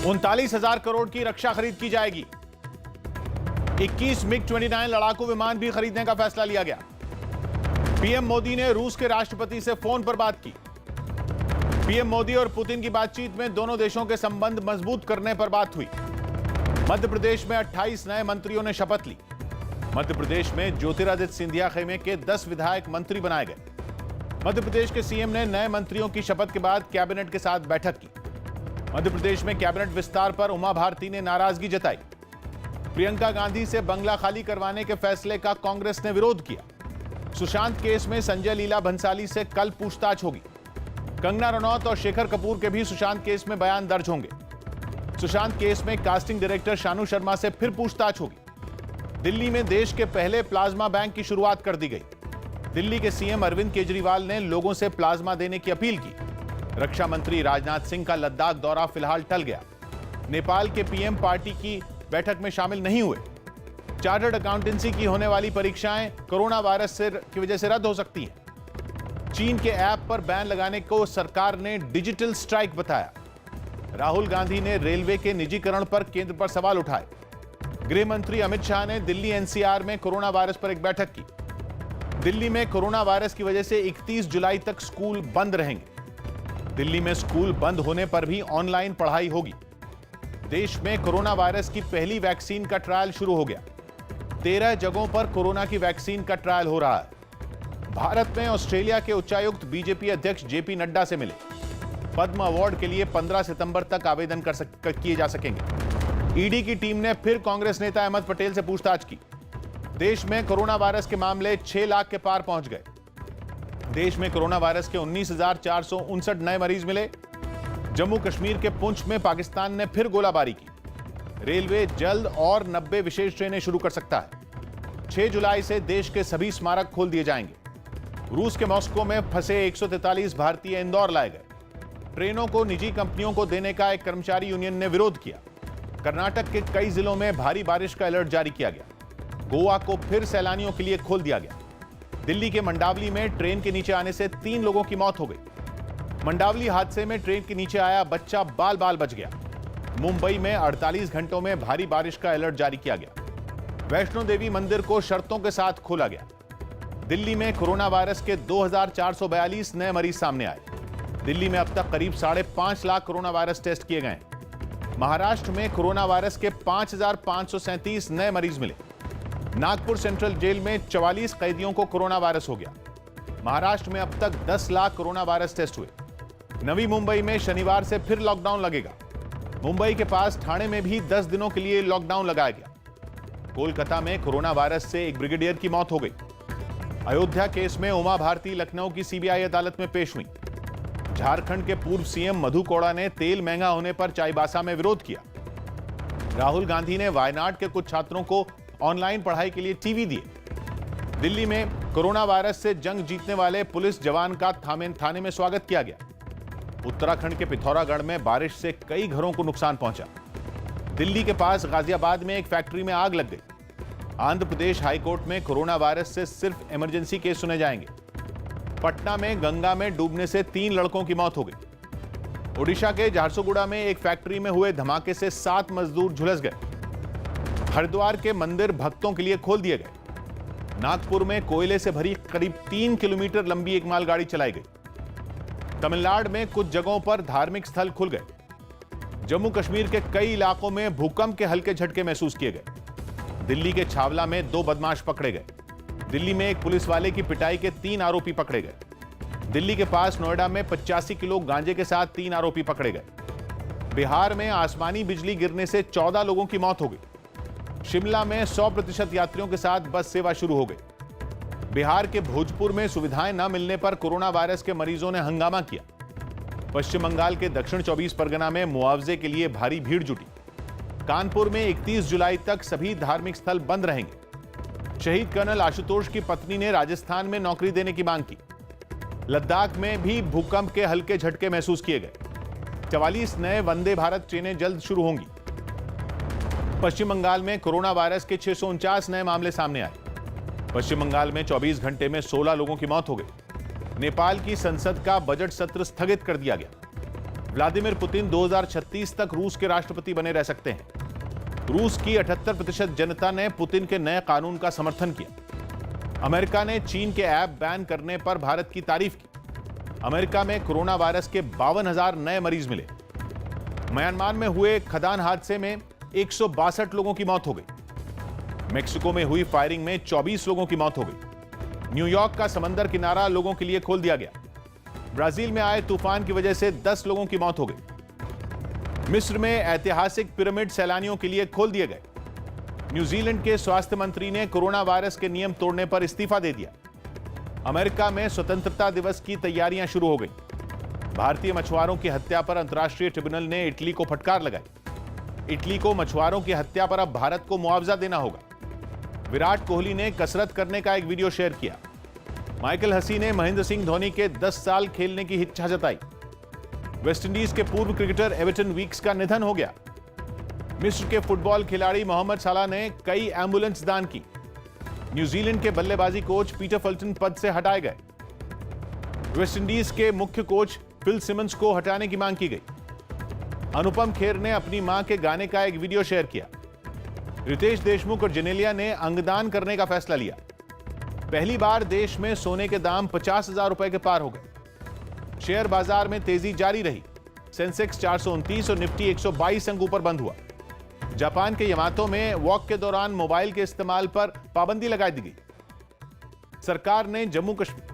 39,000 करोड़ की रक्षा खरीद की जाएगी। 21 मिग-29 लड़ाकू विमान भी खरीदने का फैसला लिया गया। पीएम मोदी ने रूस के राष्ट्रपति से फोन पर बात की। पीएम मोदी और पुतिन की बातचीत में दोनों देशों के संबंध मजबूत करने पर बात हुई। मध्य प्रदेश में 28 नए मंत्रियों ने शपथ ली। मध्य प्रदेश में ज्योतिरादित्य सिंधिया खेमे के 10 विधायक मंत्री बनाए गए। मध्य प्रदेश के सीएम ने नए मंत्रियों की शपथ के बाद कैबिनेट के साथ बैठक की। मध्य प्रदेश में कैबिनेट विस्तार पर उमा भारती ने नाराजगी जताई। प्रियंका गांधी से बंगला खाली करवाने के फैसले का कांग्रेस ने विरोध किया। सुशांत केस में संजय लीला भंसाली से कल पूछताछ होगी। कंगना रनौत और शेखर कपूर के भी सुशांत केस में बयान दर्ज होंगे। सुशांत केस में कास्टिंग डायरेक्टर शानू शर्मा से फिर पूछताछ होगी। दिल्ली में देश के पहले प्लाज्मा बैंक की शुरुआत कर दी गई। दिल्ली के सीएम अरविंद केजरीवाल ने लोगों से प्लाज्मा देने की अपील की। रक्षा मंत्री राजनाथ सिंह का लद्दाख दौरा फिलहाल टल गया। नेपाल के पीएम पार्टी की बैठक में शामिल नहीं हुए। चार्टर्ड अकाउंटेंसी की होने वाली परीक्षाएं कोरोना वायरस की वजह से रद्द हो सकती हैं। चीन के ऐप पर बैन लगाने को सरकार ने डिजिटल स्ट्राइक बताया। राहुल गांधी ने रेलवे के निजीकरण पर केंद्र पर सवाल उठाए। गृह मंत्री अमित शाह ने दिल्ली एनसीआर में कोरोना वायरस पर एक बैठक की। दिल्ली में कोरोना वायरस की वजह से 31 जुलाई तक स्कूल बंद रहेंगे। दिल्ली में स्कूल बंद होने पर भी ऑनलाइन पढ़ाई होगी। देश में कोरोना वायरस की पहली वैक्सीन का ट्रायल शुरू हो गया। 13 जगहों पर कोरोना की वैक्सीन का ट्रायल हो रहा है। भारत में ऑस्ट्रेलिया के उच्चायुक्त बीजेपी अध्यक्ष जेपी नड्डा से मिले। पद्म अवार्ड के लिए 15 सितंबर तक आवेदन किए जा सकेंगे। ईडी की टीम ने फिर कांग्रेस नेता अहमद पटेल से पूछताछ की। देश में कोरोना वायरस के मामले 6 लाख के पार पहुंच गए। देश में कोरोना वायरस के 19,459 नए मरीज मिले। जम्मू कश्मीर के पुंछ में पाकिस्तान ने फिर गोलाबारी की। रेलवे जल्द और 90 विशेष ट्रेनें शुरू कर सकता है। 6 जुलाई से देश के सभी स्मारक खोल दिए जाएंगे। रूस के मॉस्को में फंसे 143 भारतीय इंदौर लाए गए। ट्रेनों को निजी कंपनियों को देने का एक कर्मचारी यूनियन ने विरोध किया। कर्नाटक के कई जिलों में भारी बारिश का अलर्ट जारी किया गया। गोवा को फिर सैलानियों के लिए खोल दिया गया। दिल्ली के मंडावली में ट्रेन के नीचे आने से 3 लोगों की मौत हो गई। मंडावली हादसे में ट्रेन के नीचे आया बच्चा बाल बाल बच गया। मुंबई में 48 घंटों में भारी बारिश का अलर्ट जारी किया गया। वैष्णो देवी मंदिर को शर्तों के साथ खोला गया। दिल्ली में कोरोना वायरस के 2,442 नए मरीज सामने आए। दिल्ली में अब तक करीब 5.5 लाख कोरोना वायरस टेस्ट किए गए। महाराष्ट्र में कोरोना वायरस के 5,537 नए मरीज मिले। नागपुर सेंट्रल जेल में 44 कैदियों को कोरोना वायरस हो गया। महाराष्ट्र में अब तक 10 लाख कोरोना वायरस टेस्ट हुए। नवी मुंबई में शनिवार से फिर लॉकडाउन लगेगा। मुंबई के पास ठाणे में भी 10 दिनों के लिए लॉकडाउन लगाया गया। कोलकाता में कोरोना वायरस से एक ब्रिगेडियर की मौत हो गई। अयोध्या केस में उमा भारती लखनऊ की सीबीआई अदालत में पेश हुई। झारखंड के पूर्व सीएम मधु कोड़ा ने तेल महंगा होने पर चाईबासा में विरोध किया। राहुल गांधी ने वायनाड के कुछ छात्रों को ऑनलाइन पढ़ाई के लिए टीवी दिए। दिल्ली में कोरोना वायरस से जंग जीतने वाले पुलिस जवान का थाने में स्वागत किया गया। उत्तराखंड के पिथौरागढ़ में बारिश से कई घरों को नुकसान पहुंचा। दिल्ली के पास गाजियाबाद में एक फैक्ट्री में आग लग गई। आंध्र प्रदेश हाईकोर्ट में कोरोना वायरस से सिर्फ इमरजेंसी केस सुने जाएंगे। पटना में गंगा में डूबने से 3 लड़कों की मौत हो गई। ओडिशा के झारसुगुड़ा में एक फैक्ट्री में हुए धमाके से 7 मजदूर झुलस गए। हरिद्वार के मंदिर भक्तों के लिए खोल दिए गए। नागपुर में कोयले से भरी करीब 3 किलोमीटर लंबी एक मालगाड़ी चलाई गई। तमिलनाडु में कुछ जगहों पर धार्मिक स्थल खुल गए। जम्मू कश्मीर के कई इलाकों में भूकंप के हल्के झटके महसूस किए गए। दिल्ली के छावला में 2 बदमाश पकड़े गए। दिल्ली में एक पुलिस वाले की पिटाई के 3 आरोपी पकड़े गए। दिल्ली के पास नोएडा में 85 किलो गांजे के साथ 3 आरोपी पकड़े गए। बिहार में आसमानी बिजली गिरने से 14 लोगों की मौत हो गई। शिमला में 100% यात्रियों के साथ बस सेवा शुरू हो गई। बिहार के भोजपुर में सुविधाएं न मिलने पर कोरोना वायरस के मरीजों ने हंगामा किया। पश्चिम बंगाल के दक्षिण 24 परगना में मुआवजे के लिए भारी भीड़ जुटी। कानपुर में 31 जुलाई तक सभी धार्मिक स्थल बंद रहेंगे। शहीद कर्नल आशुतोष की पत्नी ने राजस्थान में नौकरी देने की मांग की। लद्दाख में भी भूकंप के हल्के झटके महसूस किए गए। 44 नए वंदे भारत ट्रेनें जल्द शुरू होंगी। पश्चिम बंगाल में कोरोना वायरस के 649 नए मामले सामने आए। पश्चिम बंगाल में 24 घंटे में 16 लोगों की मौत हो गई। नेपाल की संसद का बजट सत्र स्थगित कर दिया गया। व्लादिमीर पुतिन 2036 तक रूस के राष्ट्रपति बने रह सकते हैं। रूस की 78% जनता ने पुतिन के नए कानून का समर्थन किया। अमेरिका ने चीन के ऐप बैन करने पर भारत की तारीफ की। अमेरिका में कोरोना वायरस के 52,000 नए मरीज मिले। म्यांमार में हुए खदान हादसे में 162 लोगों की मौत हो गई। मेक्सिको में हुई फायरिंग में 24 लोगों की मौत हो गई। न्यूयॉर्क का समंदर किनारा लोगों के लिए खोल दिया गया। ब्राजील में आए तूफान की वजह से 10 लोगों की मौत हो गई। मिस्र में ऐतिहासिक पिरामिड सैलानियों के लिए खोल दिए गए। न्यूजीलैंड के स्वास्थ्य मंत्री ने कोरोना वायरस के नियम तोड़ने पर इस्तीफा दे दिया। अमेरिका में स्वतंत्रता दिवस की तैयारियां शुरू हो गई। भारतीय मछुआरों की हत्या पर अंतर्राष्ट्रीय ट्रिब्यूनल ने इटली को फटकार लगाई। इटली को मछुआरों की हत्या पर अब भारत को मुआवजा देना होगा। विराट कोहली ने कसरत करने का एक वीडियो शेयर किया। माइकल हसी ने महेंद्र सिंह धोनी के 10 साल खेलने की इच्छा जताई। वेस्टइंडीज के पूर्व क्रिकेटर एवर्टन वीक्स का निधन हो गया। मिस्र के फुटबॉल खिलाड़ी मोहम्मद सलाह ने कई एम्बुलेंस दान की। न्यूजीलैंड के बल्लेबाजी कोच पीटर फल्टन पद से हटाए गए। वेस्टइंडीज के मुख्य कोच फिल सिमंस को हटाने की मांग की गई। अनुपम खेर ने अपनी मां के गाने का एक वीडियो शेयर किया। रितेश देशमुख और जेनेलिया ने अंगदान करने का फैसला लिया। पहली बार देश में सोने के दाम 50,000 रुपए के पार हो गए। शेयर बाजार में तेजी जारी रही। सेंसेक्स 429 और निफ्टी 122 अंक ऊपर बंद हुआ। जापान के यमातो में वॉक के दौरान मोबाइल के इस्तेमाल पर पाबंदी लगा दी गई। सरकार ने जम्मू कश्मीर